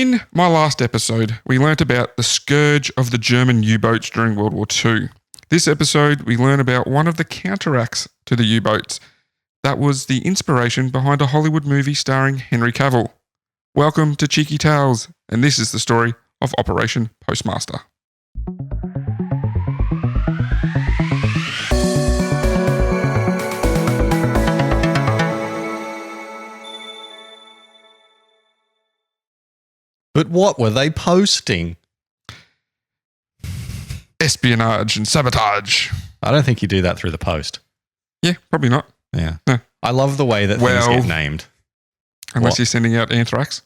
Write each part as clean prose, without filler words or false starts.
In my last episode, we learnt about the scourge of the German U-boats during World War II. This episode, we learn about one of the counteracts to the U-boats. That was the inspiration behind a Hollywood movie starring Henry Cavill. Welcome to Cheeky Tales, and this is the story of Operation Postmaster. But what were they posting? Espionage and sabotage. I don't think you do that through the post. Yeah, probably not. Yeah. No. I love the way that things get named. Unless you're sending out anthrax.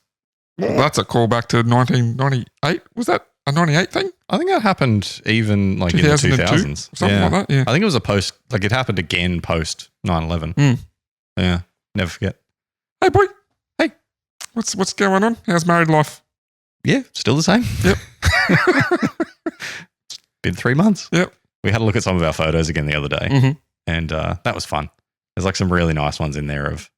Well, that's a callback to 1998. Was that a 98 thing? I think that happened even like in the 2000s. Something like that, yeah. I think it was a post, like it happened again post 9/11. Yeah, never forget. Hey, boy. Hey, what's going on? How's married life? Yeah, still the same. Yep. It's been 3 months. Yep. We had a look at some of our photos again the other day, and that was fun. There's like some really nice ones in there of,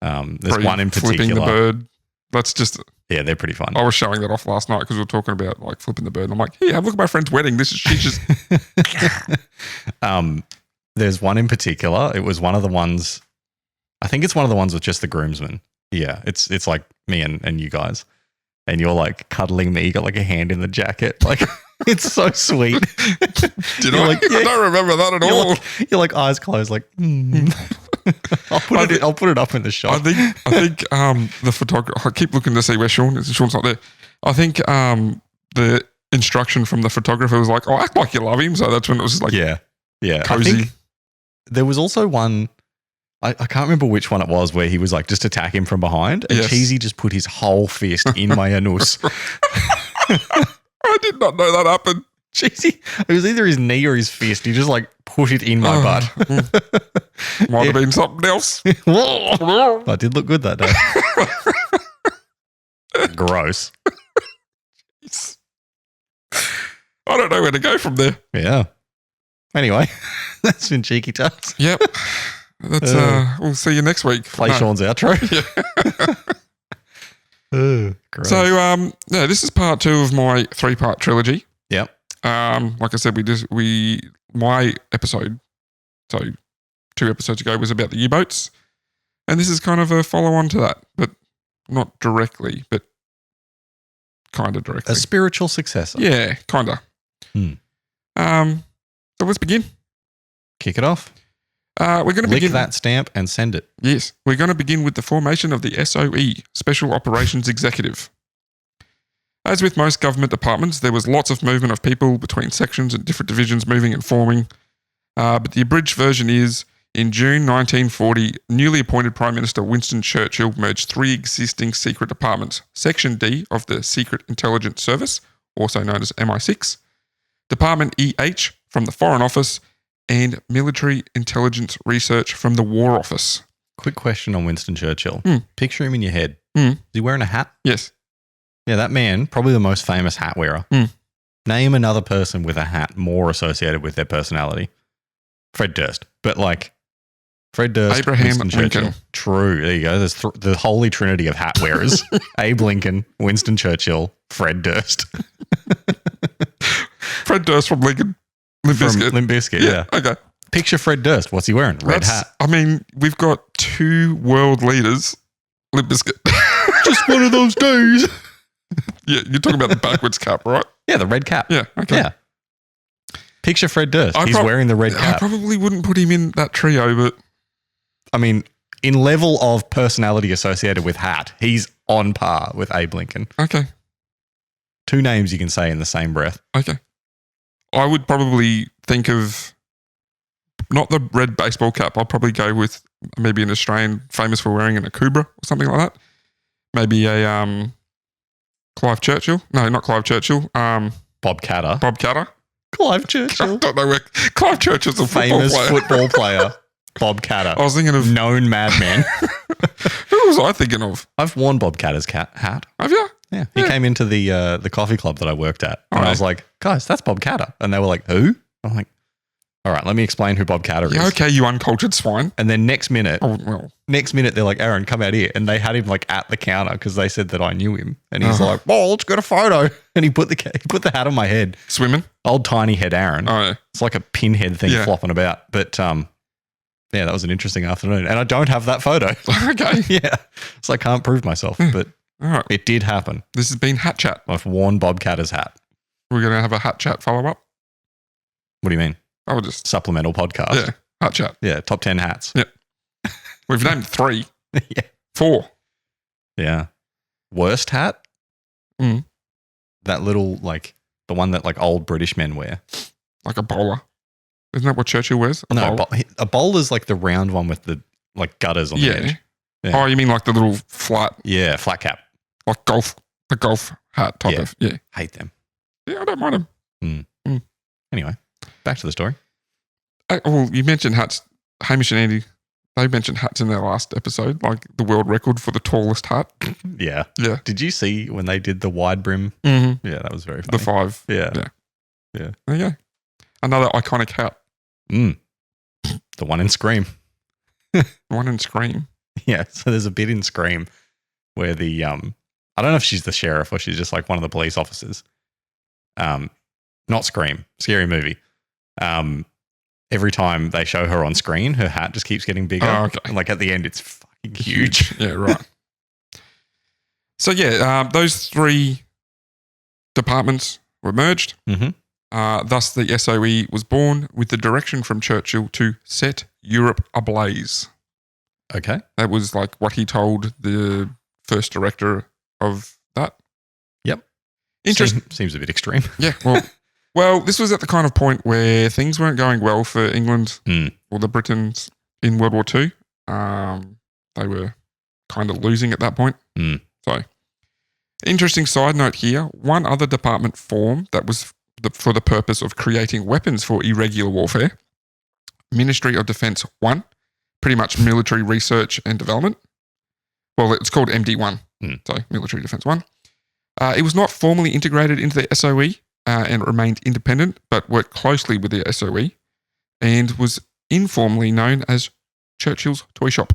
there's one in particular. Flipping the bird. That's just... Yeah, they're pretty fun. I was showing that off last night because we were talking about like flipping the bird. And I'm like, hey, have a look at my friend's wedding. She's just... There's one in particular. It was one of the ones, I think it's one of the ones with just the groomsmen. Yeah, it's like me and you guys. And you're like cuddling me, you got like a hand in the jacket. Like, it's so sweet. Did I? Like, I don't remember that at all. You're like eyes closed, like, I'll put it up in the shot. I think the photographer, I keep looking to see where Sean is. Sean's not there. I think the instruction from the photographer was like, oh, act like you love him. So that's when it was just like, yeah, cozy. I think there was also one, I can't remember which one it was, where he was like, just attack him from behind. And Cheesy just put his whole fist in my anus. I did not know that happened. Cheesy, it was either his knee or his fist. He just like put it in my butt. Might have been something else. I did look good that day. Gross. I don't know where to go from there. Yeah. Anyway, that's been Cheeky Tales. Yep. That's we'll see you next week. Play Sean's outro. Yeah. Gross. So this is part 2 of my 3-part trilogy. Yep. Like I said, my episode, so 2 episodes ago, was about the U-boats, and this is kind of a follow-on to that, but not directly, but kind of directly. A spiritual successor. Yeah, kind of. So let's begin. Kick it off. We're going to begin that stamp and send it. Yes, we're going to begin with the formation of the SOE, Special Operations Executive. As with most government departments, there was lots of movement of people between sections and different divisions moving and forming. But the abridged version is, in June 1940, newly appointed Prime Minister Winston Churchill merged 3 existing secret departments: Section D of the Secret Intelligence Service, also known as MI6, Department EH from the Foreign Office, and Military Intelligence Research from the War Office. Quick question on Winston Churchill. Picture him in your head. Is he wearing a hat? Yes. Yeah, that man, probably the most famous hat wearer. Name another person with a hat more associated with their personality. Fred Durst. But like, Fred Durst, Abraham Winston Churchill. Lincoln. True. There you go. There's the holy trinity of hat wearers. Abe Lincoln, Winston Churchill, Fred Durst. Fred Durst from Lincoln. Limp Bizkit, yeah. Okay. Picture Fred Durst. What's he wearing? Red hat. I mean, we've got 2 world leaders. Limp Bizkit. Just one of those days. Yeah, you're talking about the backwards cap, right? Yeah, the red cap. Yeah, okay. Yeah. Picture Fred Durst. He's wearing the red cap. I probably wouldn't put him in that trio, but... I mean, in level of personality associated with hat, he's on par with Abe Lincoln. Okay. 2 names you can say in the same breath. Okay. I would probably think of not the red baseball cap. I'll probably go with maybe an Australian famous for wearing an Akubra or something like that. Maybe a Clive Churchill. No, not Clive Churchill. Bob Catter. Clive Churchill. I don't know where Clive Churchill's a famous football player. Bob Catter. I was thinking of known madman. Who was I thinking of? I've worn Bob Catter's hat. Have you? Yeah. He came into the coffee club that I worked at. And I was like, guys, that's Bob Catter. And they were like, who? I'm like, All right, let me explain who Bob Catter is. Yeah, okay, you uncultured swine. And then next minute, Oh, well. they're like, Aaron, come out here. And they had him like at the counter because they said that I knew him. And he's like, well, let's get a photo. And he put the hat on my head. Swimming? Old tiny head Aaron. Oh, yeah. It's like a pinhead thing flopping about. But yeah, that was an interesting afternoon. And I don't have that photo. Okay. Yeah. So I can't prove myself. But All right. it did happen. This has been Hat Chat. I've worn Bob Catter's hat. We're going to have a Hat Chat follow-up. What do you mean? I will just... Supplemental podcast. Yeah, Hat Chat. Yeah, top 10 hats. Yep. We've named 3. Yeah. 4. Yeah. Worst hat? Mm. That little, like, the one that, like, old British men wear. Like a bowler. Isn't that what Churchill wears? A bowler's like the round one with the, like, gutters on the edge. Yeah. Oh, you mean like the little flat... Yeah, flat cap. Like the golf hat type of... Yeah. Hate them. Yeah, I don't mind them. Anyway, back to the story. Well, you mentioned hats. Hamish and Andy, they mentioned hats in their last episode, like the world record for the tallest hat. Yeah. Yeah. Did you see when they did the wide brim? Mm-hmm. Yeah, that was very funny. The 5. Yeah. There you go. Another iconic hat. The one in Scream. The one in Scream. Yeah. So there's a bit in Scream where the, I don't know if she's the sheriff or she's just like one of the police officers. Not Scream, Scary Movie. Every time they show her on screen, her hat just keeps getting bigger. Oh, okay. And like at the end, it's fucking huge. Yeah, right. So those 3 departments were merged. Mm-hmm. Thus, the SOE was born with the direction from Churchill to set Europe ablaze. Okay. That was like what he told the first director of that. Yep. Interesting. Seems a bit extreme. Yeah. Well, this was at the kind of point where things weren't going well for England or the Britons in World War II. They were kind of losing at that point. So, interesting side note here, one other department formed that was for the purpose of creating weapons for irregular warfare. Ministry of Defence 1, pretty much military research and development. Well, it's called MD1, so Military Defence 1. It was not formally integrated into the SOE and remained independent, but worked closely with the SOE and was informally known as Churchill's Toy Shop.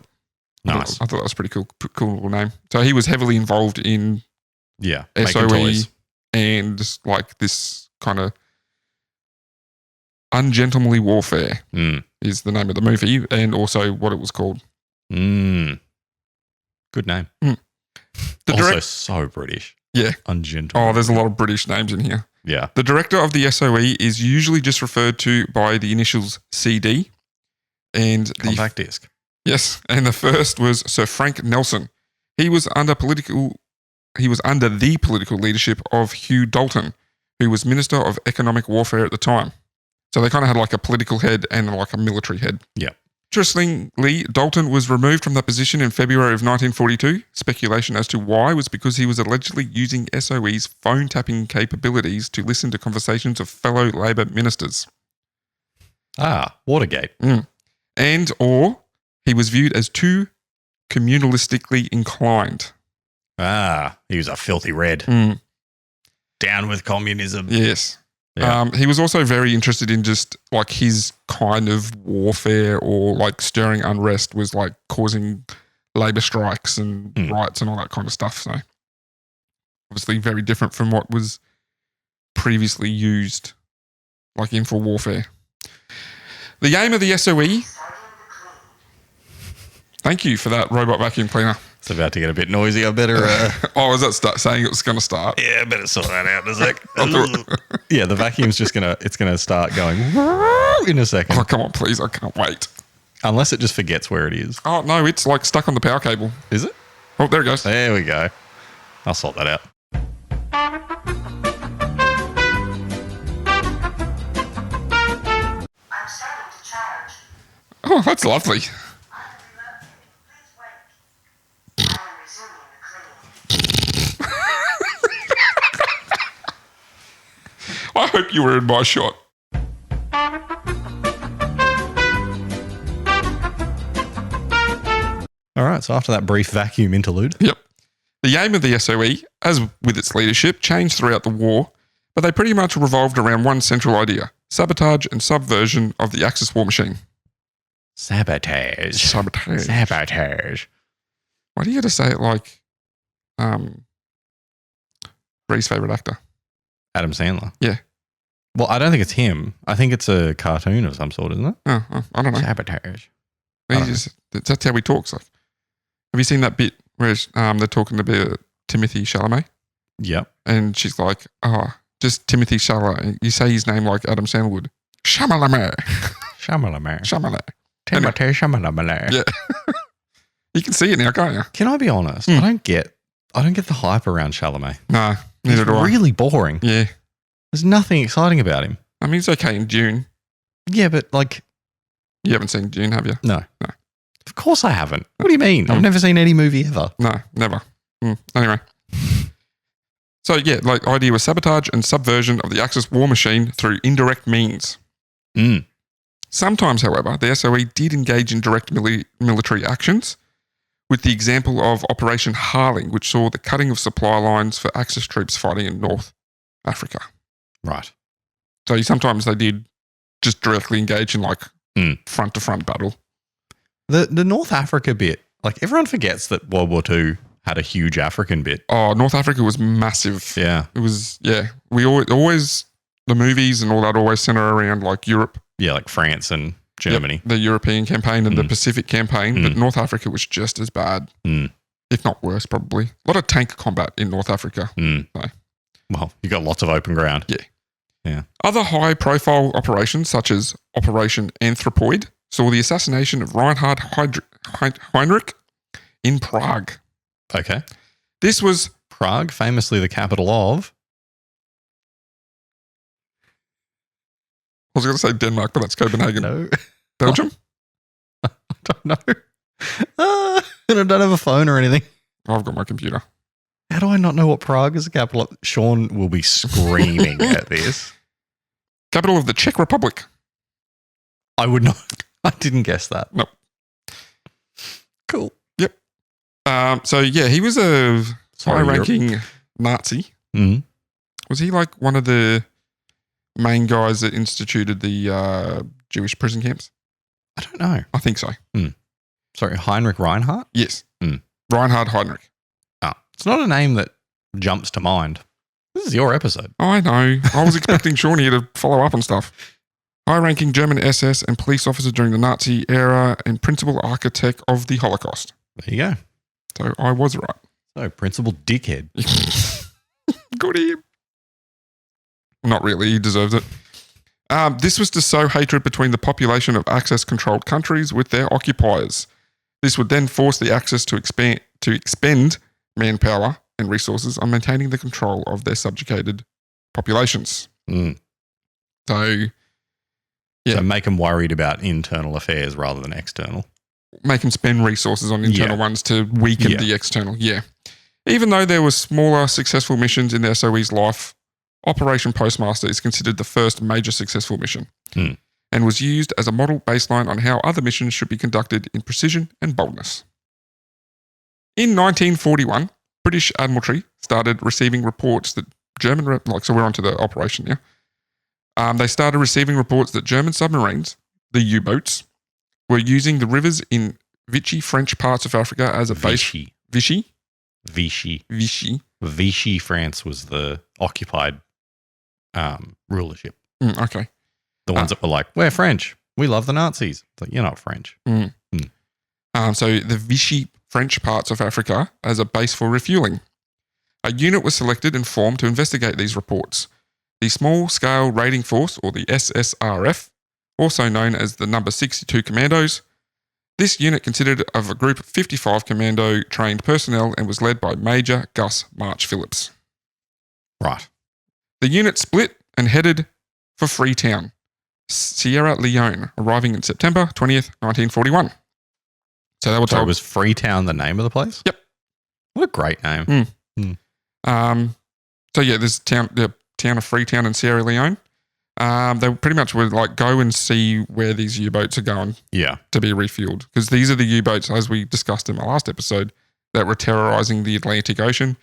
Nice. I thought that was a pretty cool little name. So he was heavily involved in SOE toys. And like this kind of ungentlemanly warfare is the name of the movie and also what it was called. Good name. Also so British. Yeah. Ungentlemanly. Oh, there's a lot of British names in here. Yeah. The director of the SOE is usually just referred to by the initials CD. And Compact disc. Yes, and the first was Sir Frank Nelson. He was under the political leadership of Hugh Dalton, who was Minister of Economic Warfare at the time. So they kind of had like a political head and like a military head. Yeah. Interestingly, Dalton was removed from that position in February of 1942. Speculation as to why was because he was allegedly using SOE's phone tapping capabilities to listen to conversations of fellow Labor ministers. Watergate. And or he was viewed as too communalistically inclined. He was a filthy red. Down with communism. Yes. Yeah. He was also very interested in just like his kind of warfare or like stirring unrest was like causing labor strikes and riots and all that kind of stuff. So obviously very different from what was previously used like in for warfare. The aim of the SOE... Thank you for that robot vacuum cleaner. It's about to get a bit noisy. I better... is that saying it was going to start? Yeah, I better sort that out in a sec. Yeah, the vacuum's just going to start going in a second. Oh, come on, please. I can't wait. Unless it just forgets where it is. Oh, no, it's like stuck on the power cable. Is it? Oh, there it goes. There we go. I'll sort that out. I'm starting to charge. Oh, that's lovely. I hope you were in my shot. All right, so after that brief vacuum interlude. Yep. The aim of the SOE, as with its leadership, changed throughout the war, but they pretty much revolved around one central idea: sabotage and subversion of the Axis war machine. Sabotage. Sabotage. Sabotage. Why do you got to say it like Ree's favourite actor? Adam Sandler. Yeah. Well, I don't think it's him. I think it's a cartoon of some sort, isn't it? Oh, I don't know. Sabotage. That's how he talks. Like, have you seen that bit where they're talking about Timothy Chalamet? Yep. And she's like, just Timothy Chalamet. You say his name like Adam Sandler would. Chalamet. Chalamet. Chalamet. Timothy Chalamet. Yeah. You can see it now, can't you? Can I be honest? I don't get the hype around Chalamet. No, He's neither do I. really boring. Yeah. There's nothing exciting about him. I mean, he's okay in Dune. Yeah, but like... You haven't seen Dune, have you? No. Of course I haven't. What do you mean? I've never seen any movie ever. No, never. Anyway. So, yeah, like idea was sabotage and subversion of the Axis war machine through indirect means. Sometimes, however, the SOE did engage in direct military actions, with the example of Operation Harling, which saw the cutting of supply lines for Axis troops fighting in North Africa. Right. So sometimes they did just directly engage in like front-to-front battle. The North Africa bit, like everyone forgets that World War II had a huge African bit. Oh, North Africa was massive. Yeah. It was, we always, the movies and all that always center around like Europe. Yeah, like France and Germany. Yep, the European campaign and the Pacific campaign, but North Africa was just as bad, if not worse probably. A lot of tank combat in North Africa. So. Well, you got lots of open ground. Yeah. Other high-profile operations, such as Operation Anthropoid, saw the assassination of Reinhard Heinrich in Prague. Okay. This was... Prague, famously the capital of... I was going to say Denmark, but that's Copenhagen. No. Belgium? I don't know. I don't have a phone or anything. I've got my computer. How do I not know what Prague is the capital of? Sean will be screaming at this. Capital of the Czech Republic. I would not. I didn't guess that. Nope. Cool. Yep. So, yeah, he was a high-ranking Nazi. Was he like one of the main guys that instituted the Jewish prison camps? I don't know. I think so. Sorry, Heinrich Reinhardt? Yes. Reinhard Heinrich. Oh, it's not a name that jumps to mind. This is your episode. I know. I was expecting Sean here to follow up on stuff. High-ranking German SS and police officer during the Nazi era and principal architect of the Holocaust. There you go. So I was right. So, principal dickhead. Good him. Not really. He deserves it. This was to sow hatred between the population of Axis-controlled countries with their occupiers. This would then force the Axis to expend manpower and resources on maintaining the control of their subjugated populations. So make them worried about internal affairs rather than external. Make them spend resources on internal ones to weaken the external. Yeah. Even though there were smaller successful missions in the SOE's life, Operation Postmaster is considered the first major successful mission and was used as a model baseline on how other missions should be conducted in precision and boldness. In 1941, British Admiralty started receiving reports that so we're onto the operation now. They started receiving reports that German submarines, the U-boats, were using the rivers in Vichy French parts of Africa as a base. Vichy? Vichy, France was the occupied rulership. Okay. The ones that were like, we're French. We love the Nazis. But you're not French. So the Vichy French parts of Africa as a base for refueling. A unit was selected and formed to investigate these reports. The Small Scale Raiding Force, or the SSRF, also known as the Number 62 Commandos. This unit consisted of a group of 55 commando-trained personnel and was led by Major Gus March Phillips. Right. The unit split and headed for Freetown, Sierra Leone, arriving in September 20th, 1941. So they were told... was Freetown the name of the place? Yep. What a great name. So yeah, the town of Freetown in Sierra Leone. They pretty much would like go and see where these U-boats are going to be refueled. Because these are the U-boats, as we discussed in my last episode, that were terrorizing the Atlantic Ocean,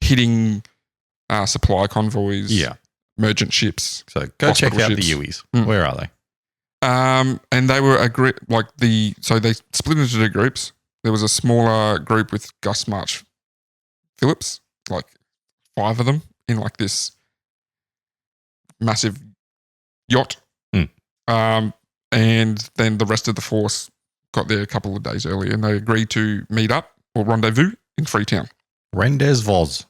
hitting supply convoys, merchant ships. So go check Hospital out ships. the UIs. Mm. Where are they? And they were so they split into two groups. There was a smaller group with Gus March Phillips, like 5 of them in like this massive yacht. And then the rest of the force got there a couple of days earlier, and they agreed to meet up or rendezvous in Freetown. Rendezvous.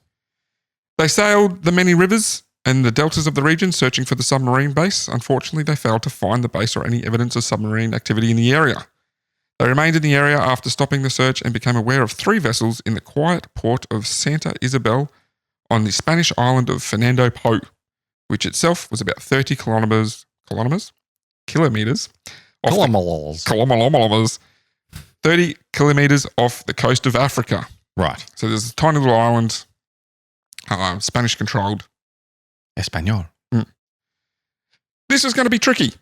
They sailed the many rivers and the deltas of the region searching for the submarine base. Unfortunately, they failed to find the base or any evidence of submarine activity in the area. They remained in the area after stopping the search and became aware of 3 vessels in the quiet port of Santa Isabel on the Spanish island of Fernando Po, which itself was about 30 kilometers off 30 kilometers off the coast of Africa. Right. So there's a tiny little island, Spanish controlled. Espanol. This is going to be tricky.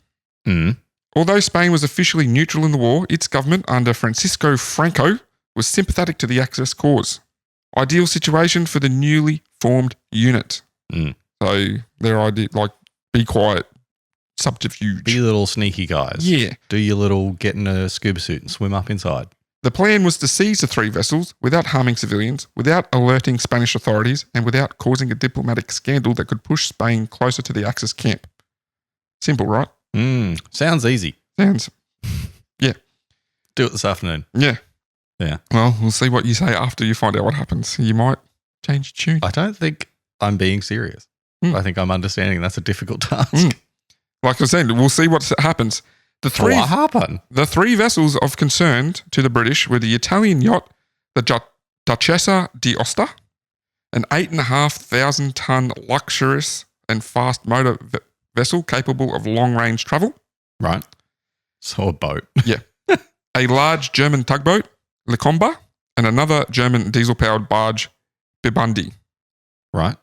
Although Spain was officially neutral in the war, its government under Francisco Franco was sympathetic to the Axis cause. Ideal situation for the newly formed unit. So their idea, like, be quiet, subterfuge. Be little sneaky guys. Yeah. Do your little get in a scuba suit and swim up inside. The plan was to seize the 3 vessels without harming civilians, without alerting Spanish authorities, and without causing a diplomatic scandal that could push Spain closer to the Axis camp. Simple, right? Sounds easy. Sounds. Yeah. Do it this afternoon. Yeah. Yeah. Well, we'll see what you say after you find out what happens. You might change your tune. I don't think I'm being serious. I think I'm understanding that's a difficult task. Like I said, we'll see what happens. The 3 vessels of concern to the British were the Italian yacht, the Duchessa d'Aosta, an 8,500-ton luxurious and fast motor vessel capable of long-range travel. Right. So a boat. Yeah. A large German tugboat, Lecomba, and another German diesel-powered barge, Bibundi. Right.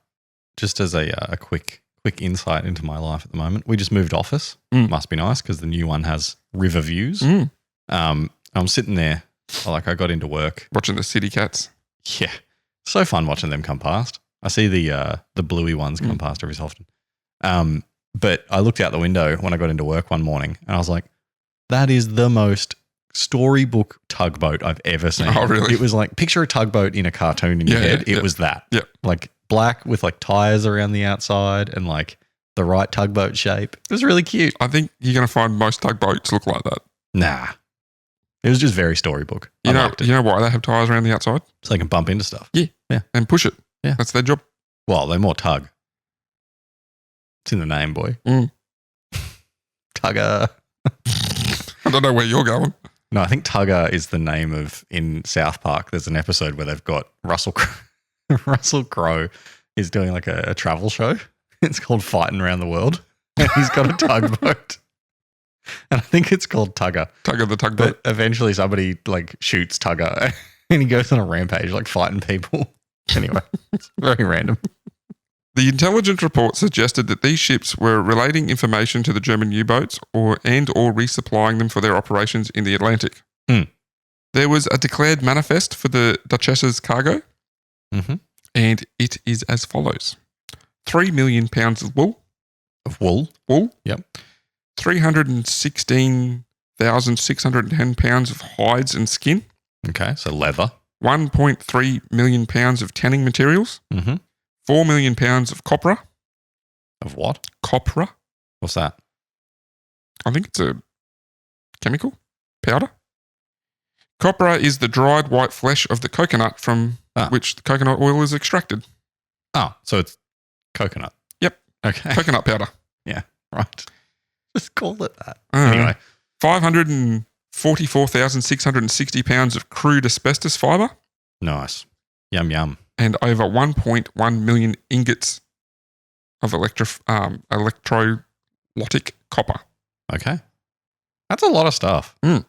Just as a quick insight into my life at the moment, we just moved office. Must be nice because the new one has river views. I'm sitting there, I got into work. Watching the city cats. Yeah. So fun watching them come past. I see the bluey ones come past every so often. But I looked out the window when I got into work one morning and I was like, that is the most storybook tugboat I've ever seen. Oh, really? It was like, picture a tugboat in a cartoon in your head. It was that. Yeah. Like black with like tires around the outside and like the right tugboat shape. It was really cute. I think you're going to find most tugboats look like that. Nah. It was just very storybook. You know why they have tires around the outside? So they can bump into stuff. Yeah. And push it. Yeah. That's their job. Well, they're more tug. It's in the name, boy. Tugger. I don't know where you're going. No, I think Tugger is the name of, in South Park, there's an episode where they've got Russell Crowe is doing like a travel show. It's called Fighting Around the World. And he's got a tugboat. And I think it's called Tugger. Tugger the tugboat. But eventually somebody like shoots Tugger and he goes on a rampage like fighting people. Anyway, it's very random. The intelligence report suggested that these ships were relating information to the German U-boats or resupplying them for their operations in the Atlantic. There was a declared manifest for the Duchessa's cargo, and it is as follows. 3 million pounds of wool. Of wool? Wool. Yep. 316,610 pounds of hides and skin. Okay, so leather. 1.3 million pounds of tanning materials. 4 million pounds of copra. Of what? Copra. What's that? I think it's a chemical powder. Copra is the dried white flesh of the coconut from which the coconut oil is extracted. Oh, so it's coconut. Yep. Okay. Coconut powder. Yeah, right. Just call it that. Anyway. 544,660 pounds of crude asbestos fibre. Nice. Yum, yum. And over 1.1 million ingots of electrolytic copper. Okay. That's a lot of stuff. The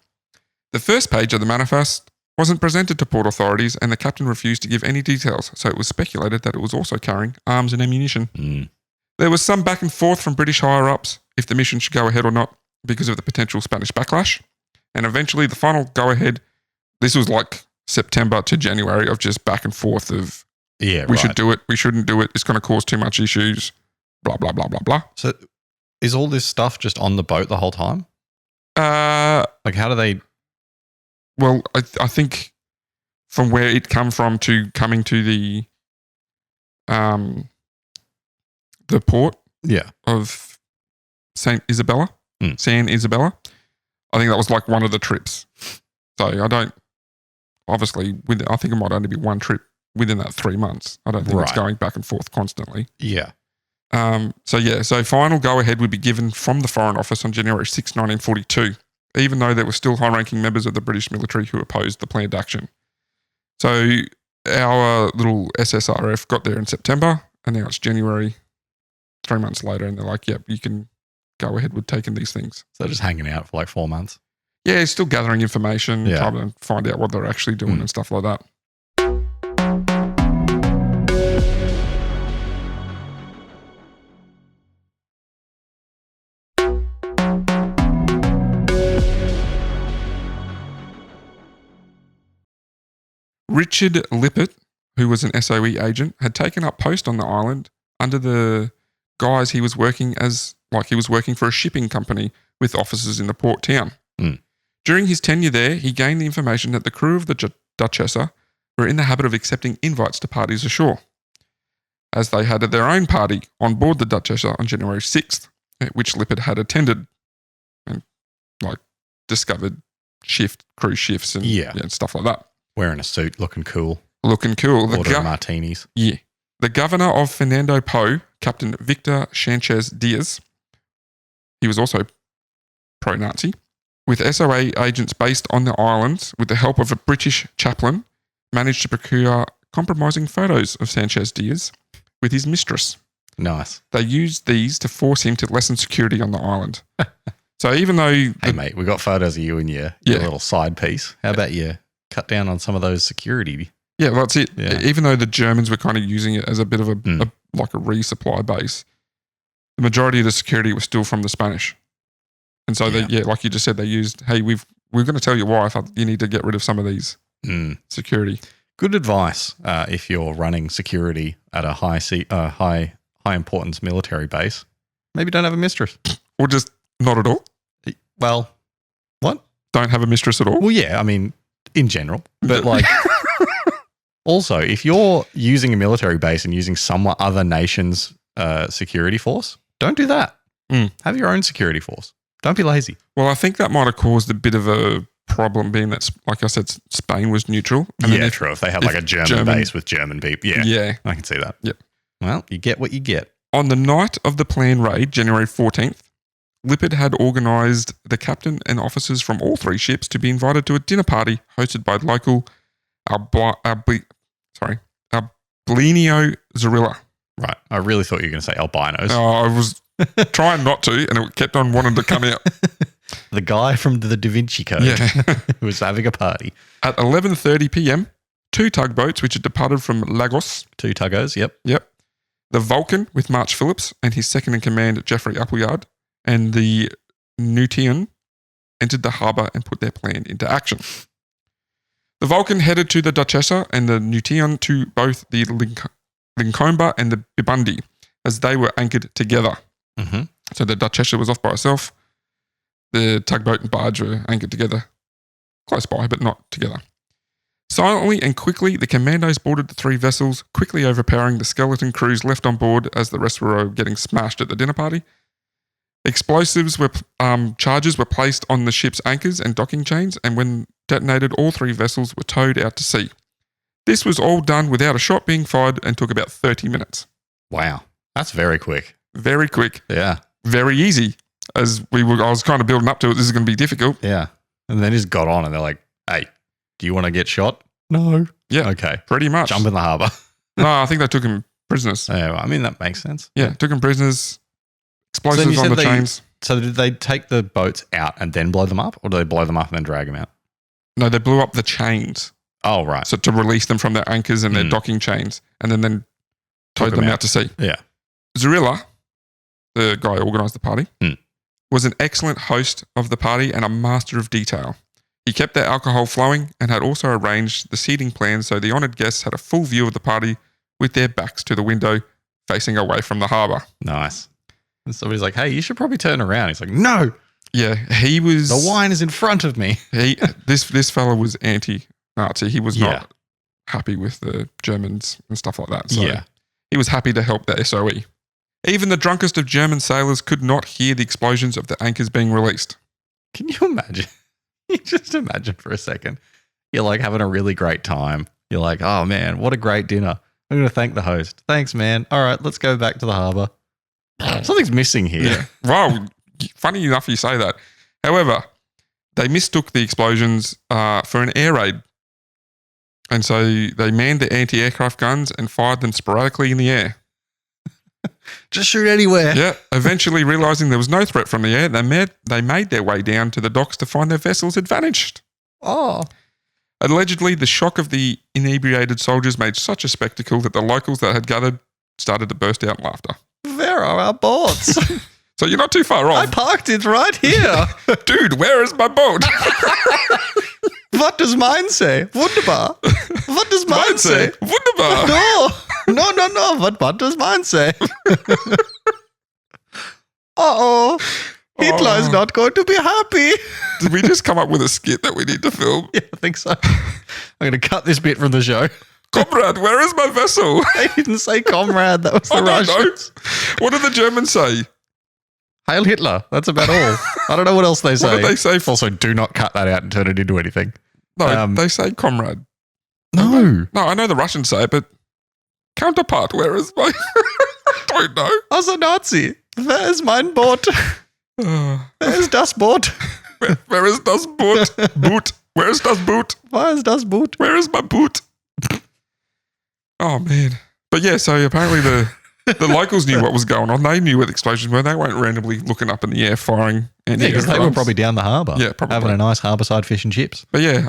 first page of the manifest wasn't presented to port authorities and the captain refused to give any details, so it was speculated that it was also carrying arms and ammunition. There was some back and forth from British higher-ups if the mission should go ahead or not because of the potential Spanish backlash. And eventually the final go-ahead, this was like September to January of just back and forth of we should do it, we shouldn't do it, it's going to cause too much issues, blah, blah, blah, blah, blah. So is all this stuff just on the boat the whole time? Like how do they... Well, I think from where it come from to coming to the port of San Isabella, I think that was like one of the trips. So I don't, obviously, I think it might only be one trip within that 3 months. I don't think it's going back and forth constantly. Yeah. So final go-ahead would be given from the Foreign Office on January 6, 1942, even though there were still high-ranking members of the British military who opposed the planned action. So our little SSRF got there in September, and now it's January, 3 months later, and they're like, yep, you can go ahead with taking these things. So they're just hanging out for like 4 months? Yeah, still gathering information, trying to find out what they're actually doing and stuff like that. Richard Lippert, who was an SOE agent, had taken up post on the island under the guise he was working for a shipping company with offices in the port town. During his tenure there, he gained the information that the crew of the Duchessa were in the habit of accepting invites to parties ashore, as they had their own party on board the Duchessa on January 6th, which Lippert had attended and discovered cruise shifts and stuff like that. Wearing a suit, looking cool. Ordering martinis. Yeah. The governor of Fernando Po, Captain Victor Sanchez Diaz, he was also pro-Nazi, with SOA agents based on the islands with the help of a British chaplain, managed to procure compromising photos of Sanchez Diaz with his mistress. Nice. They used these to force him to lessen security on the island. So even though... Hey, mate, we got photos of you and your little side piece. How about you cut down on some of those security? Yeah, well, that's it. Yeah. Even though the Germans were kind of using it as a bit of a resupply base, the majority of the security was still from the Spanish. And so, like you just said, they used, hey, we're going to tell your wife you need to get rid of some of these security. Good advice if you're running security at a high importance military base. Maybe don't have a mistress. Or just not at all. Well, what? Don't have a mistress at all? Well, yeah, I mean, in general. But also, if you're using a military base and using some other nation's security force, don't do that. Have your own security force. Don't be lazy. Well, I think that might have caused a bit of a problem being that, like I said, Spain was neutral. And true. If they had a German base with German people. Yeah, I can see that. Yep. Well, you get what you get. On the night of the planned raid, January 14th, Lippert had organised the captain and officers from all three ships to be invited to a dinner party hosted by local Alblenio Zorilla. Right. I really thought you were going to say albinos. I was trying not to, and it kept on wanting to come out. The guy from the Da Vinci Code who was having a party. At 11:30 p.m., 2 tugboats which had departed from Lagos. 2 tuggos, yep. The Vulcan with March Phillips and his second-in-command, Geoffrey Appleyard, and the Newtian entered the harbour and put their plan into action. The Vulcan headed to the Duchessa and the Newtian to both the Lincolnba and the Bibundi as they were anchored together. Mm-hmm. So the Duchessa was off by herself. The tugboat and barge were anchored together, close by, but not together. Silently and quickly, the commandos boarded the 3 vessels, quickly overpowering the skeleton crews left on board as the rest were getting smashed at the dinner party. Explosives charges were placed on the ship's anchors and docking chains, and when detonated, all 3 vessels were towed out to sea. This was all done without a shot being fired and took about 30 minutes. Wow. That's very quick. Very quick. Yeah. Very easy. I was kind of building up to it. This is going to be difficult. Yeah. And they just got on and they're like, hey, do you want to get shot? No. Yeah. Okay. Pretty much. Jump in the harbour. No, I think they took him prisoners. Yeah, I mean, that makes sense. Yeah, took him prisoners. Explosives on the chains. So did they take the boats out and then blow them up? Or did they blow them up and then drag them out? No, they blew up the chains. Oh, right. So to release them from their anchors and their docking chains, and then towed them out to sea. Yeah. Zorilla, the guy who organised the party, was an excellent host of the party and a master of detail. He kept their alcohol flowing and had also arranged the seating plans so the honoured guests had a full view of the party with their backs to the window, facing away from the harbour. Nice. And somebody's like, hey, you should probably turn around. He's like, no. Yeah, he was... The wine is in front of me. This fella was anti-Nazi. He was Yeah. not happy with the Germans and stuff like that. So Yeah. he was happy to help the SOE. Even the drunkest of German sailors could not hear the explosions of the anchors being released. Can you imagine? You just imagine for a second. You're like having a really great time. You're like, oh man, what a great dinner. I'm going to thank the host. Thanks, man. All right, let's go back to the harbour. Something's missing here. Yeah. Wow. Funny enough you say that. However, they mistook the explosions for an air raid. And so they manned the anti-aircraft guns and fired them sporadically in the air. Just shoot anywhere. Yeah. Eventually realising there was no threat from the air, they made their way down to the docks to find their vessels had vanished. Oh. Allegedly, the shock of the inebriated soldiers made such a spectacle that the locals that had gathered started to burst out in laughter. Where are our boats? So you're not too far I off. parked it right here. Dude, where is my boat? What does mine say? Wunderbar. What does mine say? Wunderbar. No. What does mine say? Uh-oh. Hitler is not going to be happy. Did we just come up with a skit that we need to film? Yeah, I think so. I'm going to cut this bit from the show. Comrade, where is my vessel? They didn't say comrade. That was the I don't know. Russians. What did the Germans say? Hail Hitler. That's about all. I don't know what else they say. What did they say? Also, do not cut that out and turn it into anything. No, they say comrade. No. No, I know the Russians say it, but counterpart, where is my... I don't know. As a Nazi, where is mein Boot? Uh, Where is das Boot? where is das Boot? Boot. Where is das Boot? Where is das Boot? Where is my boot? Oh, man. But yeah, so apparently the locals knew what was going on. They knew where the explosions were. They weren't randomly looking up in the air firing. Yeah, because they were probably down the harbour. Yeah, probably. Having a nice harbourside fish and chips. But yeah,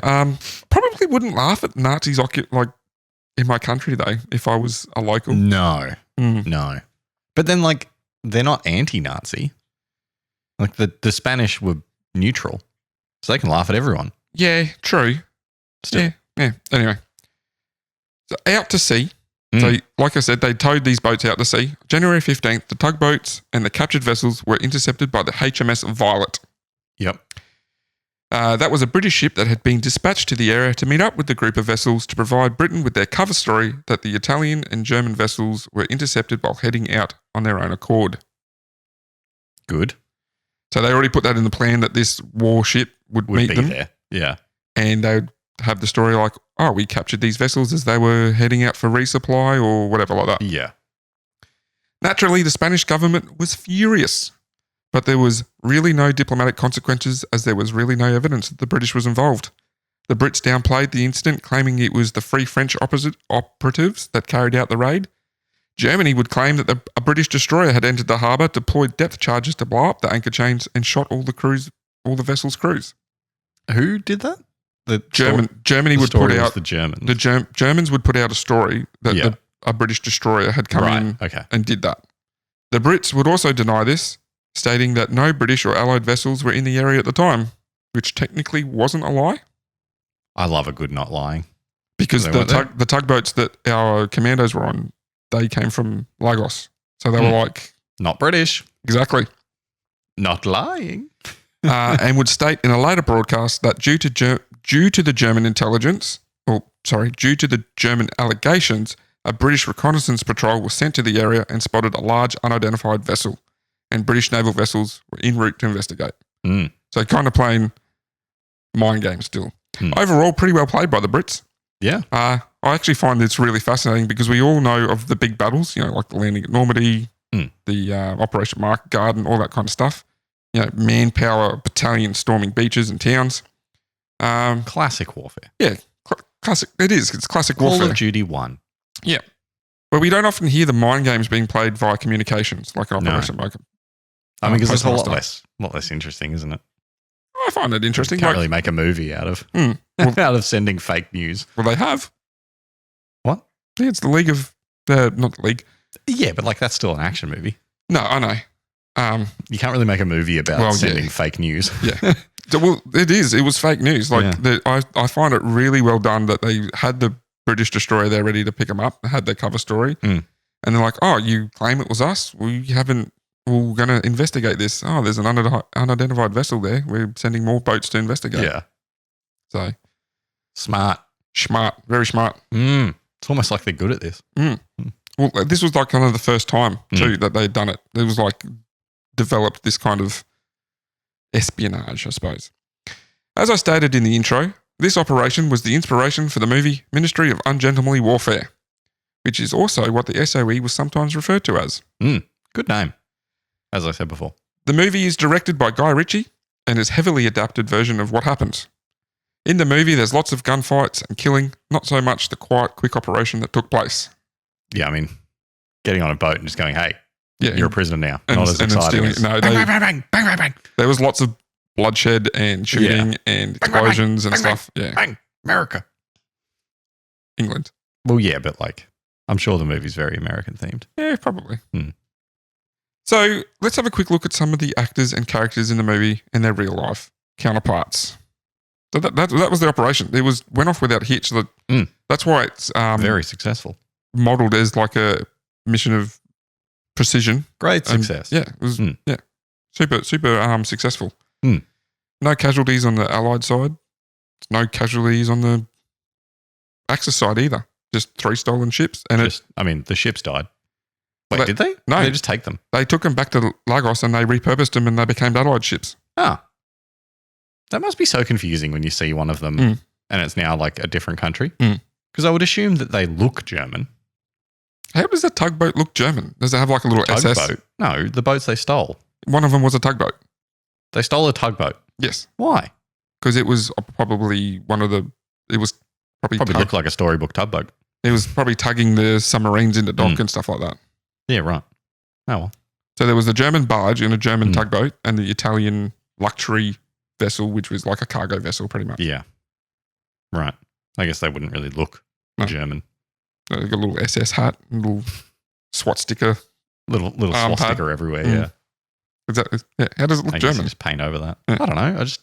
probably wouldn't laugh at Nazis like in my country though if I was a local. No. Mm. No. But then, like, they're not anti-Nazi. Like, the Spanish were neutral. So they can laugh at everyone. Yeah, true. Still. Yeah. Anyway. So out to sea. So, like I said, they towed these boats out to sea. January 15th, the tugboats and the captured vessels were intercepted by the HMS Violet. Yep. That was a British ship that had been dispatched to the area to meet up with the group of vessels to provide Britain with their cover story that the Italian and German vessels were intercepted while heading out on their own accord. Good. So they already put that in the plan that this warship would meet be them. there. Yeah. And they would have the story like, oh, we captured these vessels as they were heading out for resupply or whatever like that. Yeah. Naturally, the Spanish government was furious, but there was really no diplomatic consequences as there was really no evidence that the British was involved. The Brits downplayed the incident, claiming it was the Free French operatives that carried out the raid. Germany would claim that a British destroyer had entered the harbour, deployed depth charges to blow up the anchor chains, and shot all the vessel's crews. Who did that? Germany would put out the Germans. The Germans would put out a story that a British destroyer had come in and did that. The Brits would also deny this, stating that no British or Allied vessels were in the area at the time, which technically wasn't a lie. I love a good not lying. Because the tugboats that our commandos were on, they came from Lagos. So they were like... Not British. Exactly. Not lying. And would state in a later broadcast that due to the German allegations, a British reconnaissance patrol was sent to the area and spotted a large unidentified vessel, and British naval vessels were en route to investigate. So kind of playing mind games still. Overall, pretty well played by the Brits. Yeah. I actually find this really fascinating because we all know of the big battles, like the landing at Normandy, the Operation Market Garden, all that kind of stuff. Manpower, battalion storming beaches and towns. Classic warfare. Yeah, classic. It is. It's classic warfare. Call of Duty 1. Yeah. But we don't often hear the mind games being played via communications, like Operation Market. I mean, because it's a lot less interesting, isn't it? I find it interesting. You can't really make a movie out of out of sending fake news. Well, they have. What? Yeah, it's the League of... not the League. Yeah, but that's still an action movie. No, I know. You can't really make a movie about sending fake news. Yeah. Well, it is. It was fake news. I find it really well done that they had the British destroyer there ready to pick them up, had their cover story, And they're like, oh, you claim it was us? We're going to investigate this. Oh, there's an unidentified vessel there. We're sending more boats to investigate. Yeah. So Smart. Very smart. It's almost like they're good at this. Well, this was like kind of the first time too that they'd done it. It was like developed this kind of espionage, I suppose. As I stated in the intro, this operation was the inspiration for the movie Ministry of Ungentlemanly Warfare, which is also what the SOE was sometimes referred to as. Good name, as I said before. The movie is directed by Guy Ritchie and is a heavily adapted version of what happened. In the movie, there's lots of gunfights and killing, not so much the quiet, quick operation that took place. Yeah, I mean, getting on a boat and just going, hey, Yeah, you're a prisoner now. and, Not as and then exciting stealing. as No, bang, bang, bang, bang, bang, bang, there was lots of bloodshed and shooting and explosions and bang, stuff. Yeah, bang, America. England. Well, yeah, but like, I'm sure the movie's very American themed. Yeah, probably. So let's have a quick look at some of the actors and characters in the movie and their real life counterparts. So that was the operation. It went off without a hitch. That's why it's Very successful. modelled as like a mission of precision. Great And, success. yeah, it was super successful. Hmm. No casualties on the Allied side. No casualties on the Axis side either. Just 3 stolen ships. And the ships died. Wait, Well, did they? no. Did they just take them? they took them back to Lagos and they repurposed them and they became Allied ships. Ah. That must be so confusing when you see one of them and it's now like a different country. Because I would assume that they look German. How does a tugboat look German? Does it have like a little SS? Tugboat? No, the boats they stole. One of them was a tugboat. They stole a tugboat. Yes. Why? Because it was probably it was probably Looked like a storybook tugboat. it was probably tugging the submarines into dock and stuff like that. Yeah, right. Oh, well. So there was a German barge and a German tugboat and the Italian luxury vessel, which was like a cargo vessel pretty much. Yeah. Right. I guess they wouldn't really look German. They got a little SS hat, a little SWAT sticker. Little Arm pad. swastika everywhere, yeah. How does it look I guess you German? just paint over that. Yeah. I don't know. I just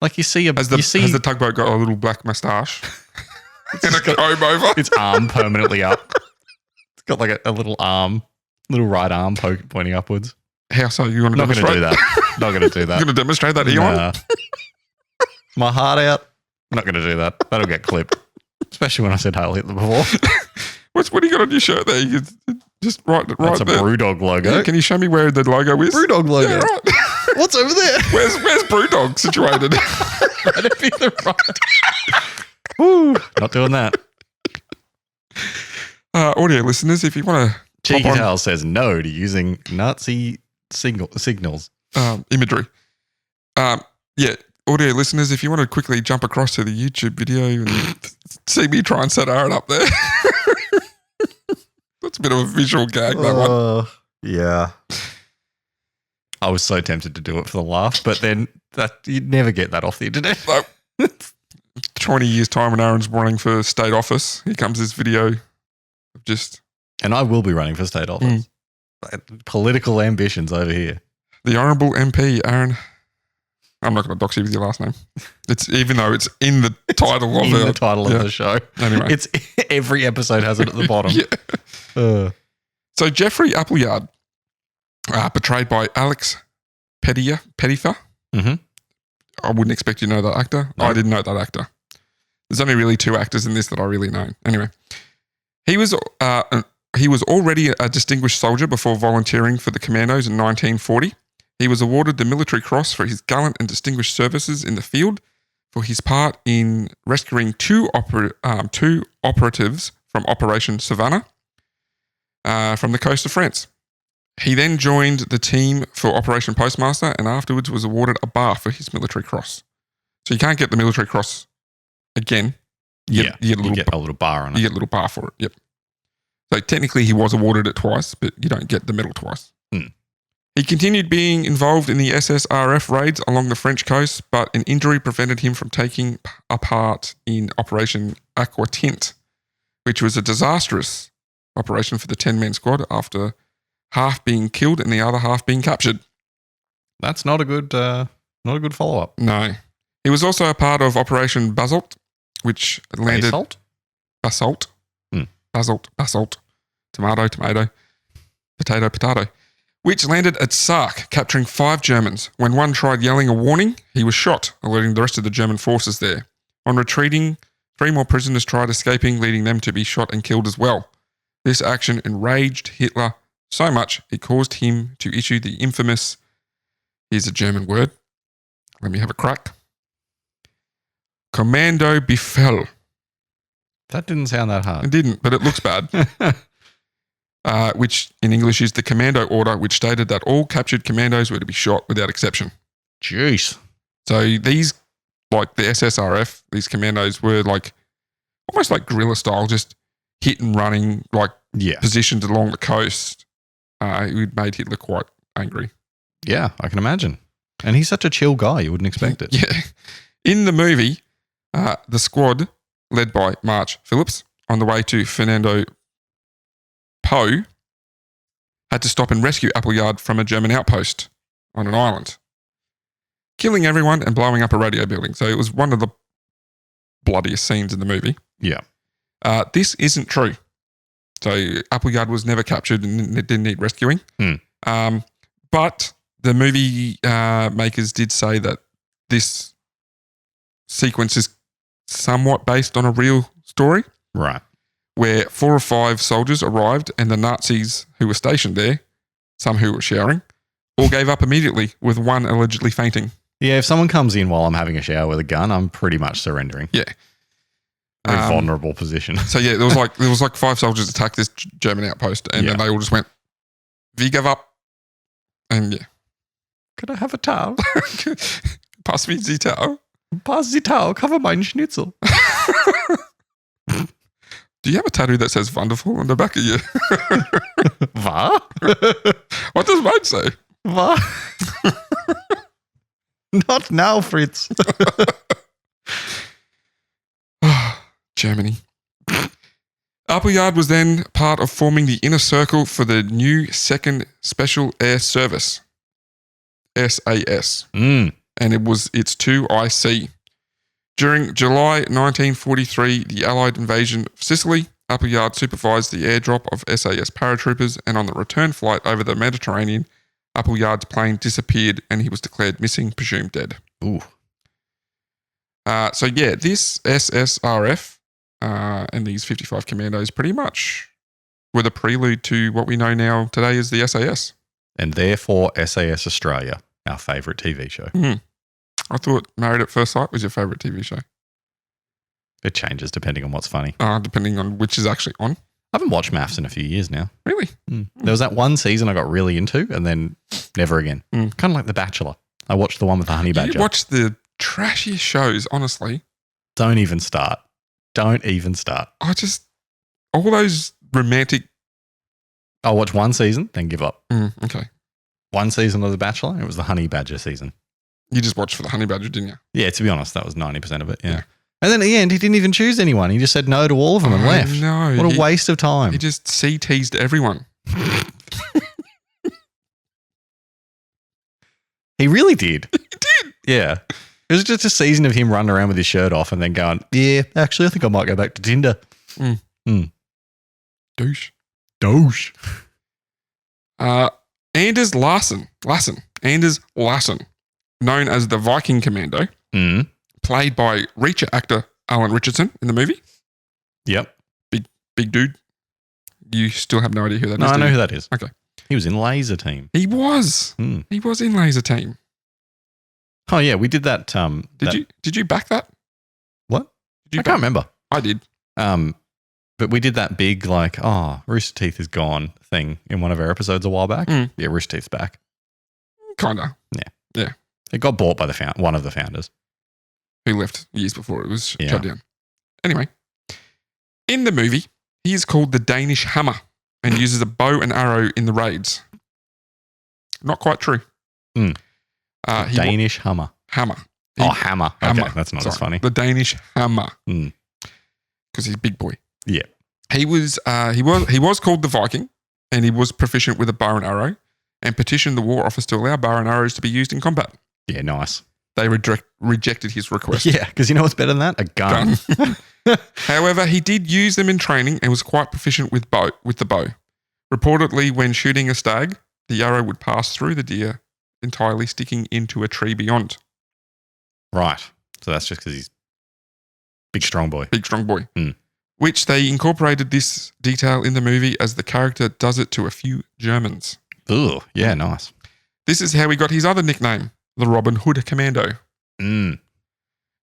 like you see Has the tugboat got a little black moustache and a comb over? its arm permanently up. It's got like a little arm, little right arm pointing upwards. How so? You want to Not going to demonstrate? do that. Not going to do You're that. going to demonstrate that, Elon? Nah. My heart out. I'm not going to do that. That'll get clipped. Especially when I said Hail Hitler before. What do you got on your shirt there? You just right That's a there. Brewdog logo. Yeah, can you show me where the logo is? Brewdog logo. Yeah, right. What's over there? Where's Brewdog situated? Right up in the right. Woo. Not doing that. Audio listeners, if you want to Cheeky Towel says no to using Nazi signals. Imagery. Yeah, audio listeners, if you want to quickly jump across to the YouTube video and see me try and set Aaron up there. That's a bit of a visual gag, that one. Yeah. I was so tempted to do it for the laugh, but then you'd never get that off the internet. No. 20 years' time when Aaron's running for state office, here comes this video of just... And I will be running for state office. Political ambitions over here. The Honourable MP, Aaron. I'm not going to dox you with your last name. It's even though it's in the title of the title of the show. Anyway. It's every episode has it at the bottom. Yeah. So Jeffrey Appleyard, portrayed by Alex Pettifer. Mm-hmm. I wouldn't expect you to know that actor. No. I didn't know that actor. There's only really 2 actors in this that I really know. Anyway, he was already a distinguished soldier before volunteering for the Commandos in 1940. He was awarded the Military Cross for his gallant and distinguished services in the field for his part in rescuing 2 operatives from Operation Savannah from the coast of France. He then joined the team for Operation Postmaster and afterwards was awarded a bar for his Military Cross. So you can't get the Military Cross again. You get a little bar on it. You get a little bar for it, yep. So technically he was awarded it twice, but you don't get the medal twice. He continued being involved in the SSRF raids along the French coast, but an injury prevented him from taking a part in Operation Aquatint, which was a disastrous operation for the 10-man squad after half being killed and the other half being captured. That's not a good follow-up. No. He was also a part of Operation Basalt, which landed... Basalt? Basalt. Basalt. tomato, tomato, potato, potato, which landed at Sark, capturing 5 Germans. When one tried yelling a warning, he was shot, alerting the rest of the German forces there. On retreating, 3 more prisoners tried escaping, leading them to be shot and killed as well. This action enraged Hitler so much it caused him to issue the infamous, here's a German word, let me have a crack, Kommando Befehl. That didn't sound that hard. It didn't, but it looks bad. Which in English is the commando order, which stated that all captured commandos were to be shot without exception. Jeez. So these, like the SSRF, these commandos were like almost like guerrilla style, just hit and running, like positioned along the coast. It made Hitler quite angry. Yeah, I can imagine. And he's such a chill guy, you wouldn't expect it. Yeah. In the movie, the squad, led by March Phillips, on the way to Fernando Po, had to stop and rescue Appleyard from a German outpost on an island, killing everyone and blowing up a radio building. So it was one of the bloodiest scenes in the movie. Yeah. This isn't true. So Appleyard was never captured and it didn't need rescuing. But the movie makers did say that this sequence is somewhat based on a real story. Right. Where 4 or 5 soldiers arrived and the Nazis who were stationed there, some who were showering, all gave up immediately, with one allegedly fainting. Yeah, if someone comes in while I'm having a shower with a gun, I'm pretty much surrendering. Yeah. Very vulnerable position. So yeah, there was like 5 soldiers attacked this German outpost, and then they all just went, "We give up," and yeah. Could I have a towel? Pass me the towel. Pass the towel. Cover my schnitzel. Do you have a tattoo that says "wonderful" on the back of you? What? What does mine say? What? Not now, Fritz. Germany. Appleyard was then part of forming the inner circle for the new 2nd Special Air Service, SAS, and it was its 2IC. During July 1943, the Allied invasion of Sicily, Appleyard supervised the airdrop of SAS paratroopers, and on the return flight over the Mediterranean, Appleyard's plane disappeared and he was declared missing, presumed dead. Ooh. So yeah, this SSRF and these 55 commandos pretty much were the prelude to what we know now today as the SAS. And therefore SAS Australia, our favourite TV show. I thought Married at First Sight was your favourite TV show. It changes depending on what's funny. Depending on which is actually on. I haven't watched MAFS in a few years now. Really? There was that one season I got really into and then never again. Kind of like The Bachelor. I watched the one with the honey badger. You watch the trashiest shows, honestly. Don't even start. Don't even start. All those romantic. I'll watch one season, then give up. Okay. One season of The Bachelor, it was the honey badger season. You just watched for the honey badger, didn't you? Yeah, to be honest, that was 90% of it. Yeah. And then at the end, he didn't even choose anyone. He just said no to all of them and left. No. What a waste of time. He just teased everyone. He really did. He did. Yeah. It was just a season of him running around with his shirt off and then going, yeah, actually, I think I might go back to Tinder. Douche. Anders Larsen, known as the Viking Commando, played by Reacher actor Alan Richardson in the movie. Yep. Big dude. You still have no idea who that is? No, I know who that is. Okay. He was in Laser Team. He was. He was in Laser Team. Oh, yeah. We did that. Did you back that? What? I can't remember. I did. But we did that big, Rooster Teeth is gone thing in one of our episodes a while back. Yeah, Rooster Teeth's back. Kinda. Yeah. It got bought by one of the founders. Who left years before it was shut down. Anyway, in the movie, he is called the Danish Hammer and uses a bow and arrow in the raids. Not quite true. Danish Hammer. Hammer. Hammer. Okay, that's not as funny. The Danish Hammer. Because he's a big boy. Yeah. He was called the Viking, and he was proficient with a bow and arrow, and petitioned the War Office to allow bow and arrows to be used in combat. Yeah, nice. They rejected his request. Yeah, because you know what's better than that? A gun. However, he did use them in training and was quite proficient with the bow. Reportedly, when shooting a stag, the arrow would pass through the deer, entirely sticking into a tree beyond. Right. So that's just because he's big, strong boy. Big, strong boy. Mm. Which they incorporated this detail in the movie as the character does it to a few Germans. Ooh, yeah, nice. This is how he got his other nickname, the Robin Hood Commando. Mm.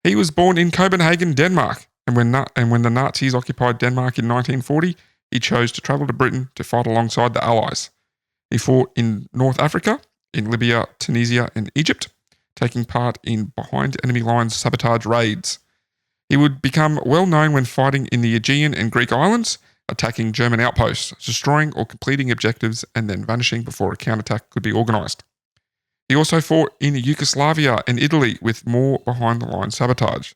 He was born in Copenhagen, Denmark, and when the Nazis occupied Denmark in 1940, he chose to travel to Britain to fight alongside the Allies. He fought in North Africa, in Libya, Tunisia, and Egypt, taking part in behind enemy lines sabotage raids. He would become well known when fighting in the Aegean and Greek islands, attacking German outposts, destroying or completing objectives, and then vanishing before a counterattack could be organised. He also fought in Yugoslavia and Italy with more behind-the-line sabotage.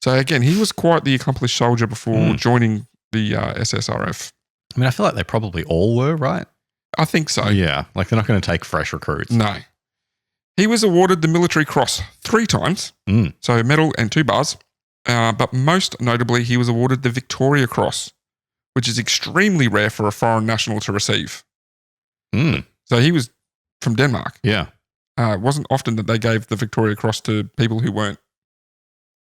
So again, he was quite the accomplished soldier before joining the SSRF. I mean, I feel like they probably all were, right? I think so. Yeah, like they're not going to take fresh recruits. No. He was awarded the Military Cross 3 times, so medal and 2 bars, but most notably, he was awarded the Victoria Cross, which is extremely rare for a foreign national to receive. So he was from Denmark. Yeah. It wasn't often that they gave the Victoria Cross to people who weren't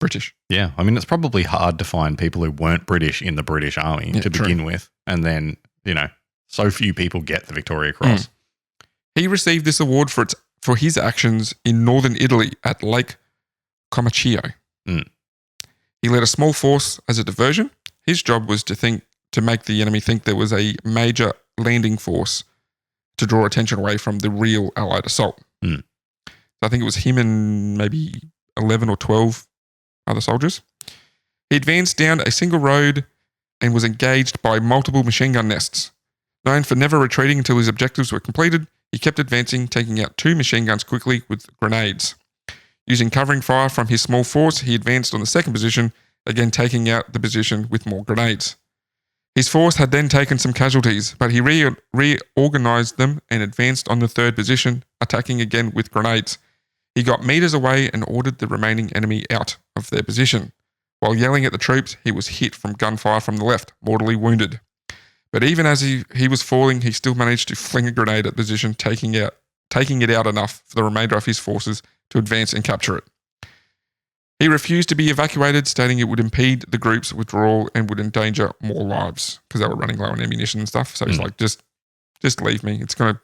British. Yeah. I mean, it's probably hard to find people who weren't British in the British Army to begin with. And then, so few people get the Victoria Cross. He received this award for his actions in northern Italy at Lake Comacchio. He led a small force as a diversion. His job was to make the enemy think there was a major landing force to draw attention away from the real Allied assault. So I think it was him and maybe 11 or 12 other soldiers. He advanced down a single road and was engaged by multiple machine gun nests. Known for never retreating until his objectives were completed, he kept advancing, taking out 2 machine guns quickly with grenades. Using covering fire from his small force, he advanced on the second position, again taking out the position with more grenades. His force had then taken some casualties, but he reorganized them and advanced on the third position, attacking again with grenades. He got meters away and ordered the remaining enemy out of their position. While yelling at the troops, he was hit from gunfire from the left, mortally wounded. But even as he was falling, he still managed to fling a grenade at the position, taking it out enough for the remainder of his forces to advance and capture it. He refused to be evacuated, stating it would impede the group's withdrawal and would endanger more lives because they were running low on ammunition and stuff. So he's like, just leave me. It's going to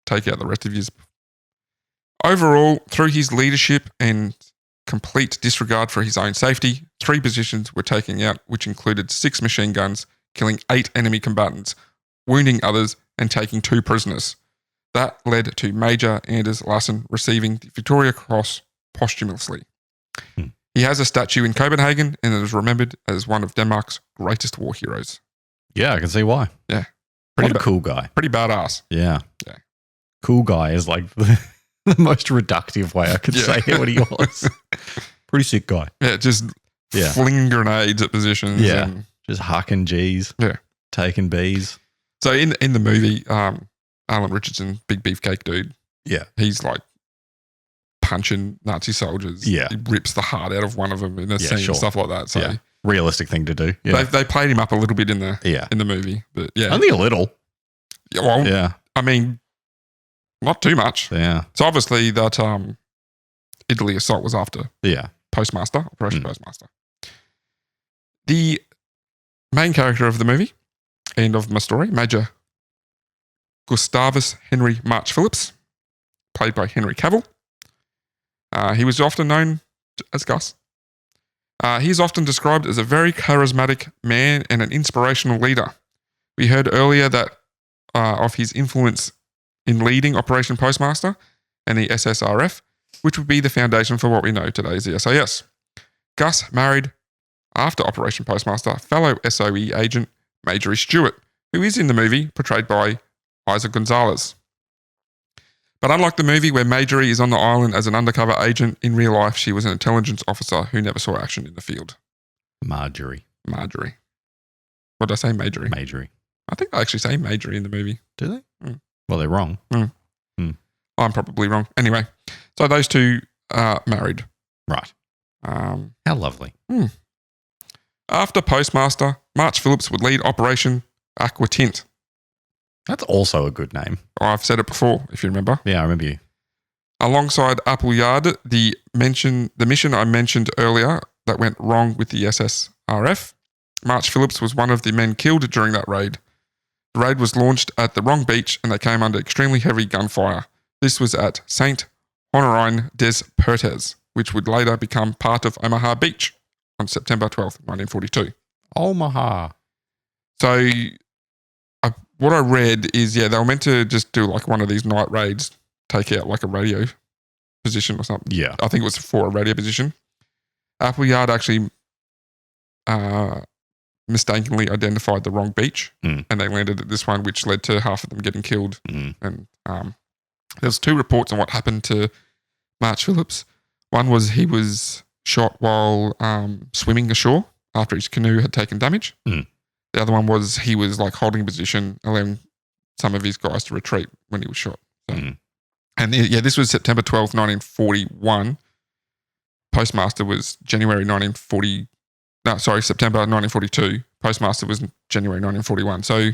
take out the rest of you. Overall, through his leadership and complete disregard for his own safety, 3 positions were taken out, which included 6 machine guns, killing 8 enemy combatants, wounding others, and taking 2 prisoners. That led to Major Anders Lassen receiving the Victoria Cross posthumously. He has a statue in Copenhagen and is remembered as one of Denmark's greatest war heroes. Yeah, I can see why. Yeah. What a cool guy. Pretty badass. Yeah. Cool guy is like the most reductive way I could say what he was. Pretty sick guy. Yeah, just flinging grenades at positions. Yeah, just hucking G's. Yeah. Taking B's. So in the movie, Alan Richardson, big beefcake dude. Yeah. He's like punching Nazi soldiers. Yeah. He rips the heart out of one of them in a scene and stuff like that. So realistic thing to do. Yeah. They played him up a little bit in the movie. But only a little. Yeah, well, I mean, not too much. Yeah. So obviously that Italy assault was after Postmaster, Operation Postmaster. The main character of the movie and of my story, Major Gustavus Henry March Phillips, played by Henry Cavill. He was often known as Gus. He is often described as a very charismatic man and an inspirational leader. We heard earlier that of his influence in leading Operation Postmaster and the SSRF, which would be the foundation for what we know today as the SAS. Gus married, after Operation Postmaster, fellow SOE agent Majorie Stewart, who is in the movie, portrayed by Isa Gonzalez. But unlike the movie where Majorie is on the island as an undercover agent, in real life she was an intelligence officer who never saw action in the field. Marjorie. What did I say? Majorie. I think they actually say Majorie in the movie. Do they? Well, they're wrong. I'm probably wrong. Anyway, so those two are married. Right. How lovely. After Postmaster, March Phillips would lead Operation Aqua Tint. That's also a good name. I've said it before, if you remember. Yeah, I remember you. Alongside Appleyard, the mission I mentioned earlier that went wrong with the SSRF, March Phillips was one of the men killed during that raid. The raid was launched at the wrong beach and they came under extremely heavy gunfire. This was at St. Honorine des Pertes, which would later become part of Omaha Beach on September 12th, 1942. Omaha. So what I read is, they were meant to just do like one of these night raids, take out like a radio position or something. Yeah. I think it was for a radio position. Appleyard actually mistakenly identified the wrong beach and they landed at this one, which led to half of them getting killed. And there's 2 reports on what happened to March Phillips. One was he was shot while swimming ashore after his canoe had taken damage. The other one was he was like holding a position, allowing some of his guys to retreat when he was shot. So. And this was September 12th, 1941. Postmaster was September 1942. Postmaster was January 1941. So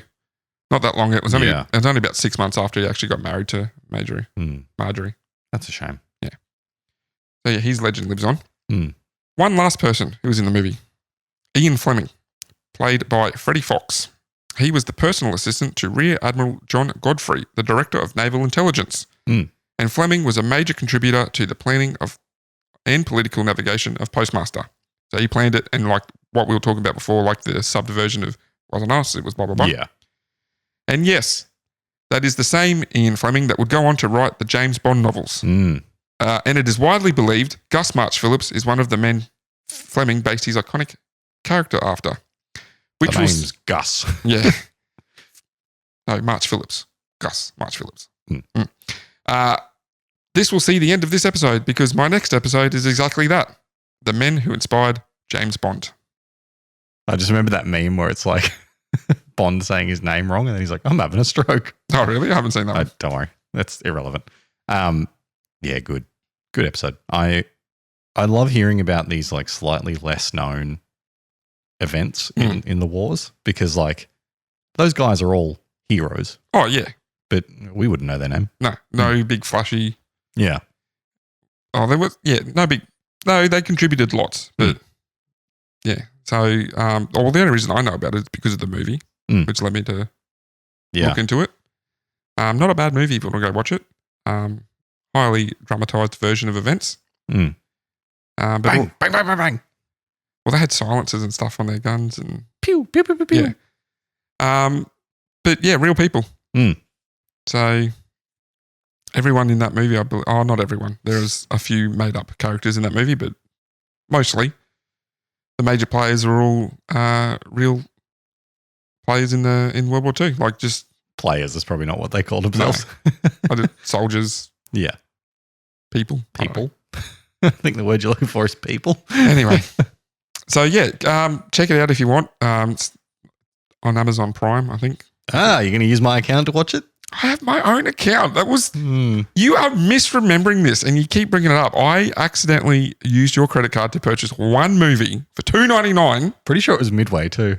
not that long. It was only about 6 months after he actually got married to Marjorie. That's a shame. Yeah. So his legend lives on. One last person who was in the movie, Ian Fleming, played by Freddie Fox. He was the personal assistant to Rear Admiral John Godfrey, the Director of Naval Intelligence. And Fleming was a major contributor to the planning of and political navigation of Postmaster. So he planned it, and like what we were talking about before, like the subversion of wasn't us, it was blah, blah, blah. Yeah. And yes, that is the same Ian Fleming that would go on to write the James Bond novels. And it is widely believed Gus March Phillips is one of the men Fleming based his iconic character after. Which the was name's Gus. Yeah. No, March Phillips. Gus March Phillips. This will see the end of this episode because my next episode is exactly that. The men who inspired James Bond. I just remember that meme where it's like Bond saying his name wrong and then he's like, I'm having a stroke. Oh, really? I haven't seen that one. Don't worry. That's irrelevant. Yeah, good episode. I love hearing about these like slightly less known events in the wars because like those guys are all heroes. Oh, yeah. But we wouldn't know their name. No big flashy. Yeah. Oh, there was, no, they contributed lots, but yeah. So, the only reason I know about it is because of the movie, which led me to look into it. Not a bad movie if you want to go watch it. Highly dramatized version of events. But bang, bang, bang, bang, bang. Well, they had silencers and stuff on their guns and pew, pew, pew, pew, pew. Yeah. But yeah, real people. So everyone in that movie, I believe, not everyone. There's a few made up characters in that movie, but mostly the major players are all real players in World War II. Like just players is probably not what they called themselves. No. Soldiers. Yeah. People. I think the word you're looking for is people. Anyway. So yeah, check it out if you want. It's on Amazon Prime, I think. You're going to use my account to watch it? I have my own account. That was you are misremembering this, and you keep bringing it up. I accidentally used your credit card to purchase one movie for $2.99. Pretty sure it was Midway too.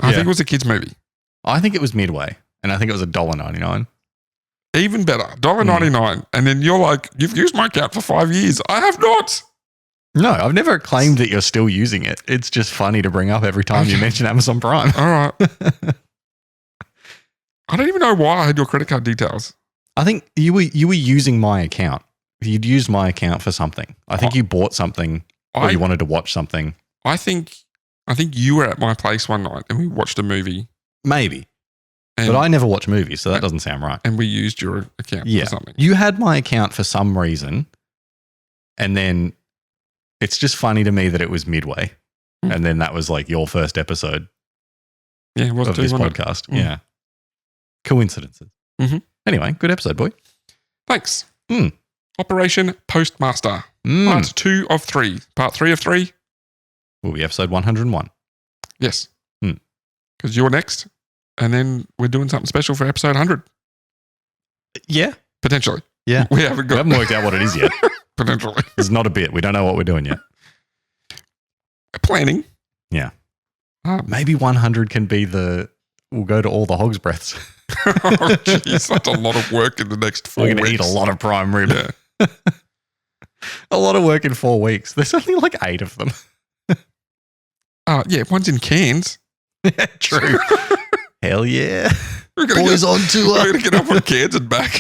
I think it was a kids' movie. I think it was Midway, and I think it was $1.99. Even better, $1.99. And then you're like, you've used my account for 5 years. I have not. No, I've never claimed that you're still using it. It's just funny to bring up every time you mention Amazon Prime. All right. I don't even know why I had your credit card details. I think you were using my account. You'd used my account for something. I think you bought something or you wanted to watch something. I think you were at my place one night and we watched a movie. Maybe. But I never watch movies, so that doesn't sound right. And we used your account for something. You had my account for some reason, and then it's just funny to me that it was Midway, and then that was like your first episode it was of this podcast. Yeah. Coincidences. Anyway, good episode, boy. Thanks. Operation Postmaster. Part 2 of 3. Part 3 of 3 will be episode 101. Yes. Because you're next. And then we're doing something special for episode 100. Yeah. Potentially. Yeah. We haven't worked out what it is yet. Potentially. There's not a bit. We don't know what we're doing yet. Planning. Yeah. Maybe 100 can be the we'll go to all the hog's breaths. Oh, jeez, that's a lot of work in the next 4 We're weeks. going to eat a lot of prime rib. Yeah. A lot of work in 4 weeks. There's only like 8 of them. Yeah, one's in cans. Yeah, true. Hell yeah. We're gonna Boys get, on we're tour. going to get up on cans and back.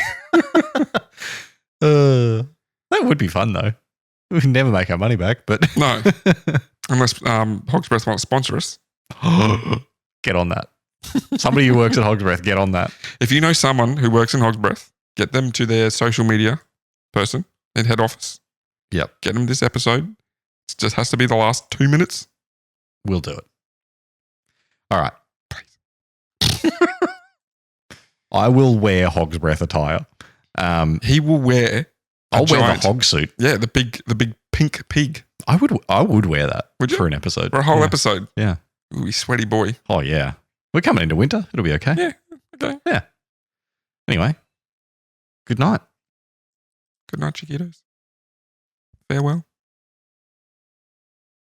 That would be fun though. We can never make our money back, but No, unless Hog's Breath wants to sponsor us. get on that. Somebody who works at Hog's Breath, get on that. If you know someone who works in Hog's Breath, get them to their social media person in head office. Yep. Get them this episode. It just has to be the last 2 minutes. We'll do it. All right. I will wear Hog's Breath attire. He will wear I'll wear giant- the hog suit. Yeah, the big pink pig I would wear that Would you? for an episode. for a whole Yeah. episode. Yeah. Ooh, you sweaty boy. Oh yeah. We're coming into winter. It'll be okay. Yeah. Okay. Yeah. Anyway. Good night. Good night, Chiquitos. Farewell.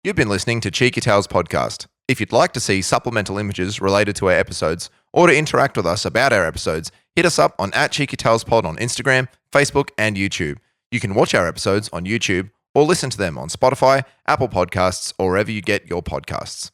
You've been listening to Cheeky Tales Podcast. If you'd like to see supplemental images related to our episodes or to interact with us about our episodes, hit us up on @CheekyTalesPod on Instagram, Facebook, and YouTube. You can watch our episodes on YouTube or listen to them on Spotify, Apple Podcasts, or wherever you get your podcasts.